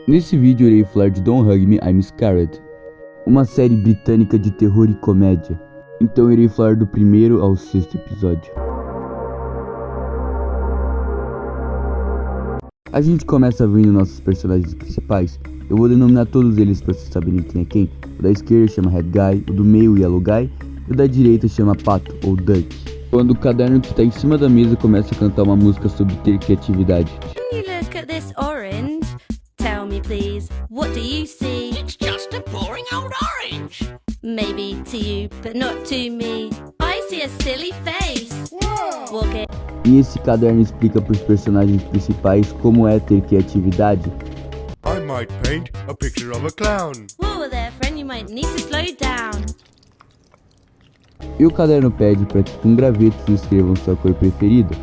Nesse vídeo irei falar de Don't Hug Me, I'm Scared, uma série britânica de terror e comédia. Então irei falar do primeiro ao sexto episódio. A gente começa vendo nossos personagens principais. Eu vou denominar todos eles para vocês saberem quem é quem. O da esquerda chama Red Guy, o do meio Yellow Guy e o da direita chama Pato ou Duck. Quando o caderno que está em cima da mesa começa a cantar uma música sobre ter criatividade. When you look at this orange, tell me please, what do you see? It's just a boring old orange. Maybe to you, but not to me. I see a silly face. Walk it. E esse caderno explica para os personagens principais como é ter criatividade. I might paint a picture of a clown. Whoa there, friend, you might need to slow down. E o caderno pede para que com gravetos escrevam sua cor preferida.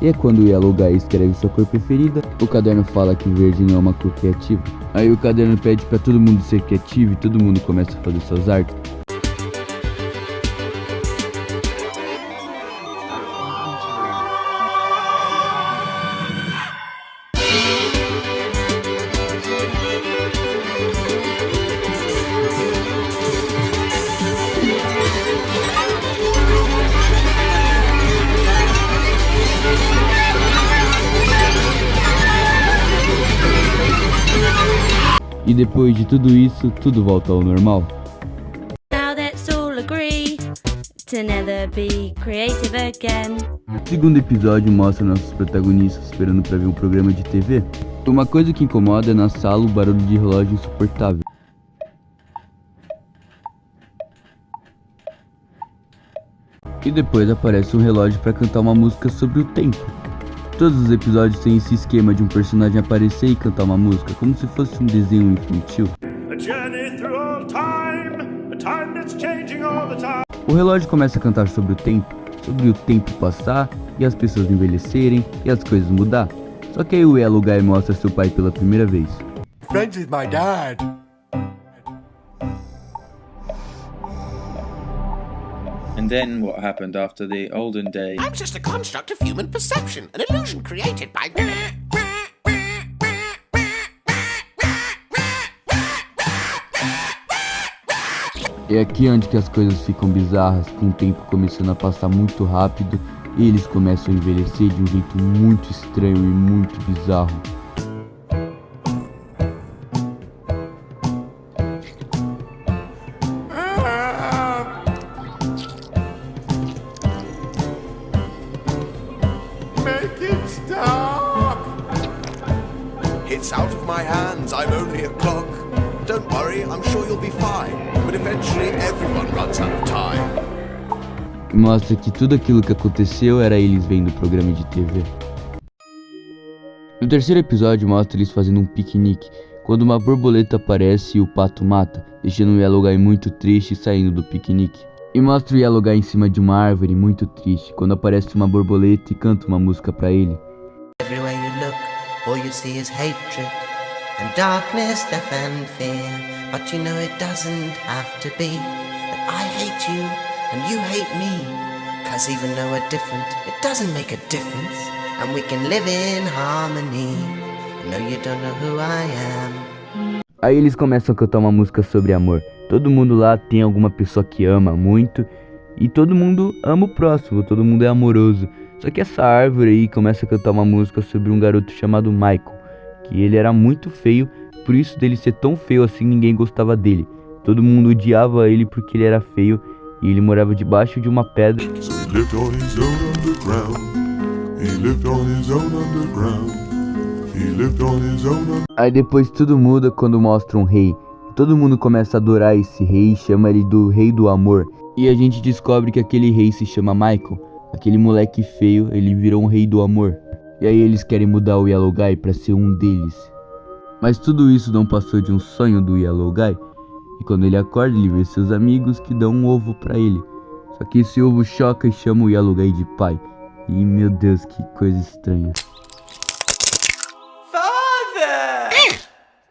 E é quando o Yellow Guy escreve sua cor preferida, o caderno fala que verde não é uma cor criativa. Aí o caderno pede para todo mundo ser criativo e todo mundo começa a fazer suas artes. E depois de tudo isso, tudo volta ao normal. Now let's all agree to never be creative again. O segundo episódio mostra nossos protagonistas esperando para ver um programa de TV. Uma coisa que incomoda é na sala o barulho de relógio insuportável. E depois aparece um relógio para cantar uma música sobre o tempo. Todos os episódios têm esse esquema de um personagem aparecer e cantar uma música, como se fosse um desenho infantil. O relógio começa a cantar sobre o tempo passar, e as pessoas envelhecerem, e as coisas mudar. Só que aí o Yellow Guy mostra seu pai pela primeira vez. Friends with my dad. And then what happened after the olden days? I'm just a construct of human perception, an illusion created by... É aqui onde que as coisas ficam bizarras, com o tempo começando a passar muito rápido e eles começam a envelhecer de um jeito muito estranho e muito bizarro. Make it stop. It's out of my hands, I'm only a clock. Don't worry, I'm sure you'll be fine. But eventually everyone runs out of time. E mostra que tudo aquilo que aconteceu era eles vendo o programa de TV. No terceiro episódio mostra eles fazendo um piquenique, quando uma borboleta aparece e o pato mata, deixando o Yellow Guy muito triste saindo do piquenique. E mostra o Yellow Guy em cima de uma árvore muito triste, quando aparece uma borboleta e canta uma música pra ele. Everywhere you look, all you see is hatred and darkness, death and fear. But you know it doesn't have to be that I hate you and you hate me. 'Cause even though we're different, it doesn't make a difference, and we can live in harmony. I know you don't know who I am. Aí eles começam a cantar uma música sobre amor. Todo mundo lá tem alguma pessoa que ama muito e todo mundo ama o próximo, todo mundo é amoroso. Só que essa árvore aí começa a cantar uma música sobre um garoto chamado Michael, que ele era muito feio, por isso dele ser tão feio assim ninguém gostava dele. Todo mundo odiava ele porque ele era feio e ele morava debaixo de uma pedra. So he lived on his own underground. He lived on his own underground. He lived on his own underground. Aí depois tudo muda quando mostra um rei. Todo mundo começa a adorar esse rei e chama ele do Rei do Amor. E a gente descobre que aquele rei se chama Michael. Aquele moleque feio, ele virou um rei do amor. E aí eles querem mudar o Yellow Guy pra ser um deles. Mas tudo isso não passou de um sonho do Yellow Guy. E quando ele acorda, ele vê seus amigos que dão um ovo pra ele. Só que esse ovo choca e chama o Yellow Guy de pai. E meu Deus, que coisa estranha.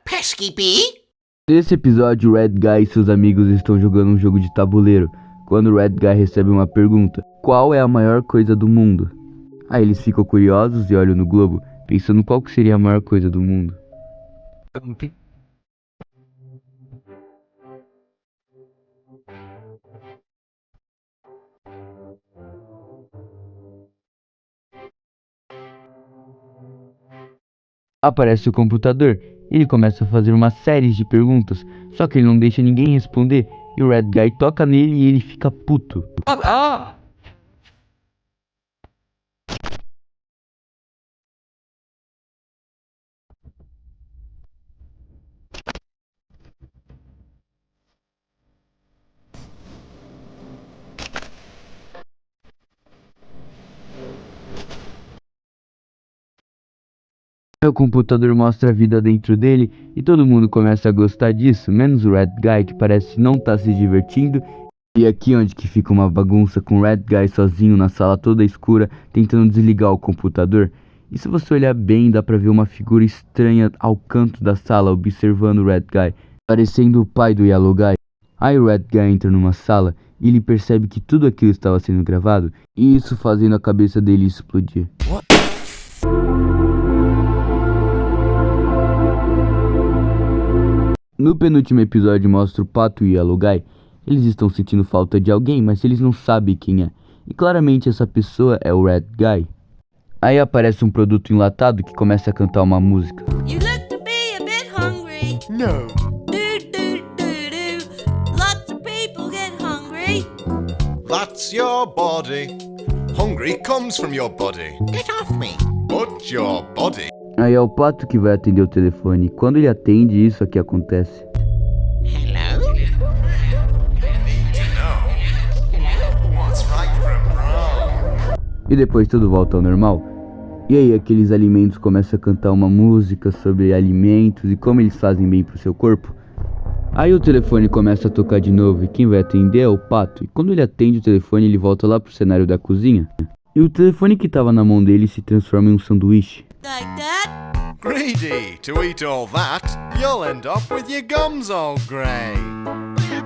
Pesky bee? Nesse episódio, o Red Guy e seus amigos estão jogando um jogo de tabuleiro, quando o Red Guy recebe uma pergunta: qual é a maior coisa do mundo? Aí eles ficam curiosos e olham no globo, pensando qual que seria a maior coisa do mundo. Aparece o computador. Ele começa a fazer uma série de perguntas, só que ele não deixa ninguém responder. E o Red Guy toca nele e ele fica puto. O computador mostra a vida dentro dele e todo mundo começa a gostar disso, menos o Red Guy, que parece não estar se divertindo. E aqui onde que fica uma bagunça, com o Red Guy sozinho na sala toda escura, tentando desligar o computador. E se você olhar bem, dá pra ver uma figura estranha ao canto da sala, observando o Red Guy, parecendo o pai do Yellow Guy. Aí o Red Guy entra numa sala e ele percebe que tudo aquilo estava sendo gravado, e isso fazendo a cabeça dele explodir. No penúltimo episódio mostra o Pato e o Yellow Guy. Eles estão sentindo falta de alguém, mas eles não sabem quem é. E claramente essa pessoa é o Red Guy. Aí aparece um produto enlatado que começa a cantar uma música. You look to be a bit hungry. No. Lots of people get hungry. That's your body. Hungry comes from your body. Get off me. But your body. Aí é o Pato que vai atender o telefone. Quando ele atende, isso aqui acontece. Hello? What's right from wrong? E depois tudo volta ao normal. E aí aqueles alimentos começam a cantar uma música sobre alimentos e como eles fazem bem pro seu corpo. Aí o telefone começa a tocar de novo e quem vai atender é o Pato. E quando ele atende o telefone, ele volta lá pro cenário da cozinha. E o telefone que tava na mão dele se transforma em um sanduíche. Like that? Greedy. To eat all that, you'll end up with your gums all grey.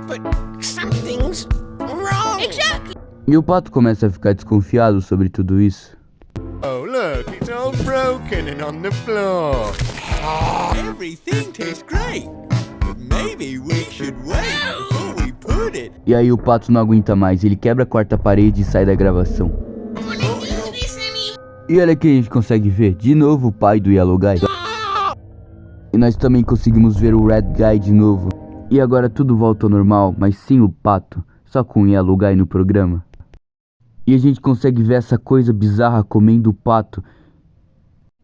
But something's wrong. Exactly. E o Pato começa a ficar desconfiado sobre tudo isso. Oh, look, it's all broken and on the floor. Everything tastes great, but maybe we should wait before we put it. E aí o Pato não aguenta mais, ele quebra a quarta parede e sai da gravação. E olha que a gente consegue ver, de novo o pai do Yellow Guy. E nós também conseguimos ver o Red Guy de novo. E agora tudo volta ao normal, mas sem o Pato, só com o Yellow Guy no programa. E a gente consegue ver essa coisa bizarra comendo o Pato.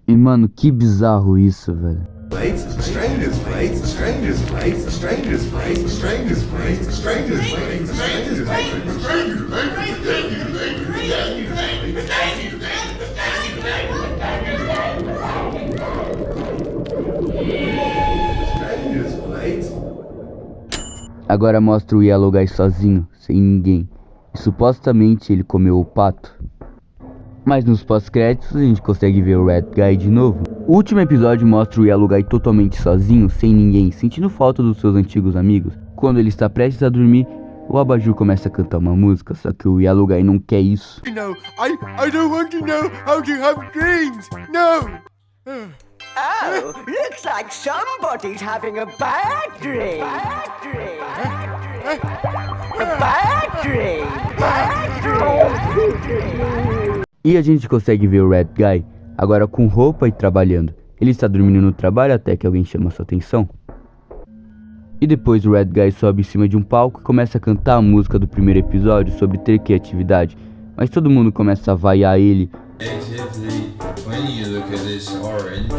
E mano, que bizarro isso, velho. Strangers place, strangers place, strangers place, strangers place, strangers place, strangers place. Agora mostra o Yellow Guy sozinho, sem ninguém. E supostamente ele comeu o Pato. Mas nos pós-créditos a gente consegue ver o Red Guy de novo. O último episódio mostra o Yellow Guy totalmente sozinho, sem ninguém, sentindo falta dos seus antigos amigos. Quando ele está prestes a dormir, o abajur começa a cantar uma música, só que o Yellow Guy não quer isso. No, I don't want to know how to have dreams. No. Oh, looks like somebody's having a bad dream. Bad dream. Bad dream. Bad dream. E a gente consegue ver o Red Guy, agora com roupa e trabalhando. Ele está dormindo no trabalho até que alguém chama sua atenção. E depois o Red Guy sobe em cima de um palco e começa a cantar a música do primeiro episódio sobre ter criatividade. Mas todo mundo começa a vaiar ele. Actively, when you look at this orange,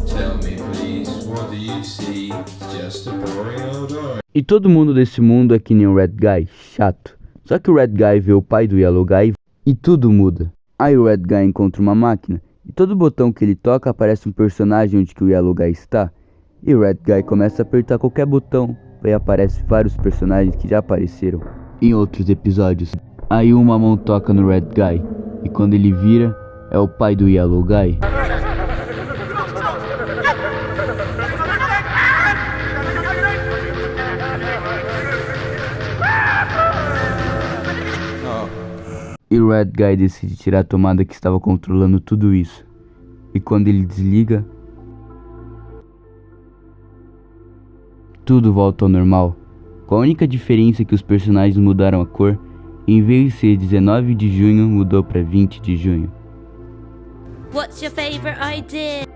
tell me please, what do you see? It's just a boring old orange. E todo mundo desse mundo é que nem o Red Guy, chato. Só que o Red Guy vê o pai do Yellow Guy e tudo muda. Aí o Red Guy encontra uma máquina e todo botão que ele toca aparece um personagem onde que o Yellow Guy está. E o Red Guy começa a apertar qualquer botão e aparece vários personagens que já apareceram em outros episódios. Aí uma mão toca no Red Guy e quando ele vira é o pai do Yellow Guy. E o Red Guy decide tirar a tomada que estava controlando tudo isso. E quando ele desliga, tudo volta ao normal. Com a única diferença que os personagens mudaram a cor. Em vez de ser 19 de junho, mudou para 20 de junho. What's your favorite idea?